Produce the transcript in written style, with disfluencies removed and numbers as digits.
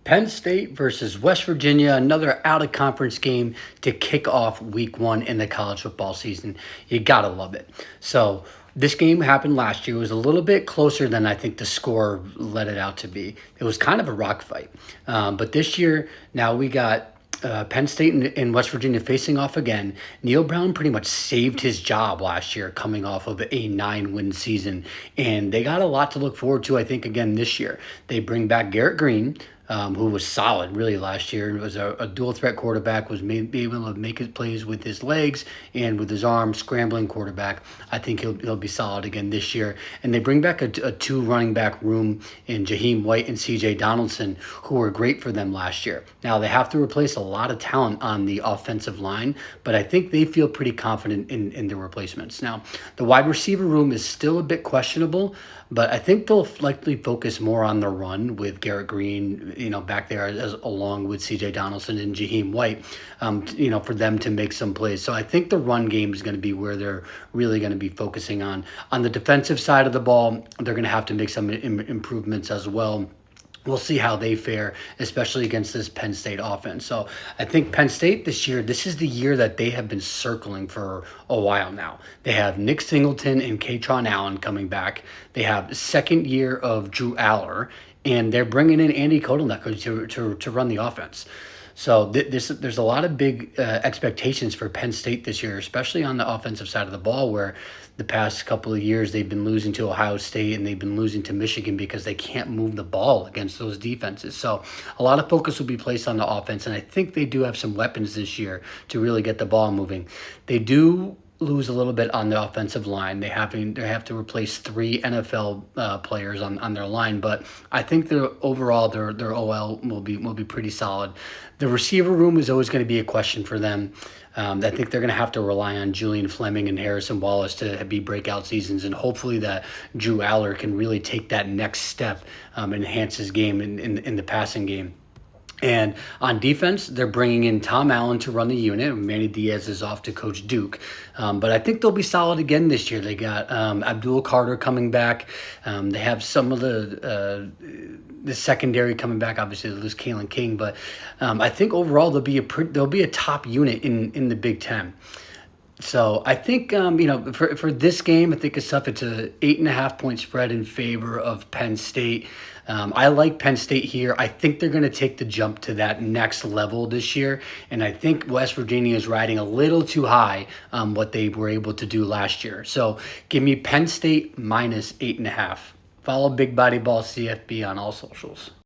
Penn State versus West Virginia, another out of conference game to kick off week one in the college football season. You got to love it. So, this game happened last year. It was a little bit closer than I think the score let it out to be. It was kind of a rock fight. But this year, now we got Penn State and West Virginia facing off again. Neil Brown pretty much saved his job last year coming off of a 9-win season. And they got a lot to look forward to, I think, again this year. They bring back Garrett Green, who was solid really last year. It was a dual threat quarterback, was able to make his plays with his legs and with his arms, scrambling quarterback. I think he'll be solid again this year. And they bring back a two running back room in Jaheim White and C.J. Donaldson, who were great for them last year. Now they have to replace a lot of talent on the offensive line, but I think they feel pretty confident in the replacements. Now the wide receiver room is still a bit questionable, but I think they'll likely focus more on the run with Garrett Green, back there along with C.J. Donaldson and Jaheim White, for them to make some plays. So I think the run game is going to be where they're really going to be focusing on. On the defensive side of the ball, they're going to have to make some improvements as well. We'll see how they fare, especially against this Penn State offense. So I think Penn State this year, this is the year that they have been circling for a while now. They have Nick Singleton and Katron Allen coming back. They have the second year of Drew Aller, and they're bringing in Andy Kotelnicki to run the offense. So there's a lot of big expectations for Penn State this year, especially on the offensive side of the ball, where the past couple of years they've been losing to Ohio State and they've been losing to Michigan because they can't move the ball against those defenses. So a lot of focus will be placed on the offense, and I think they do have some weapons this year to really get the ball moving. They do lose a little bit on the offensive line. They have to replace 3 NFL players on their line, but I think their OL will be pretty solid. The receiver room is always going to be a question for them. I think they're going to have to rely on Julian Fleming and Harrison Wallace to be breakout seasons, and hopefully that Drew Aller can really take that next step, enhance his game in the passing game. And on defense, they're bringing in Tom Allen to run the unit. Manny Diaz is off to coach Duke. But I think they'll be solid again this year. They got Abdul Carter coming back. They have some of the secondary coming back. Obviously, they lose Kalen King. But I think overall they'll be a top unit in the Big Ten. So I think, for this game, I think it's tough. It's a 8.5-point spread in favor of Penn State. I like Penn State here. I think they're going to take the jump to that next level this year. And I think West Virginia is riding a little too high on what they were able to do last year. So give me Penn State minus 8.5. Follow Big Body Ball CFB on all socials.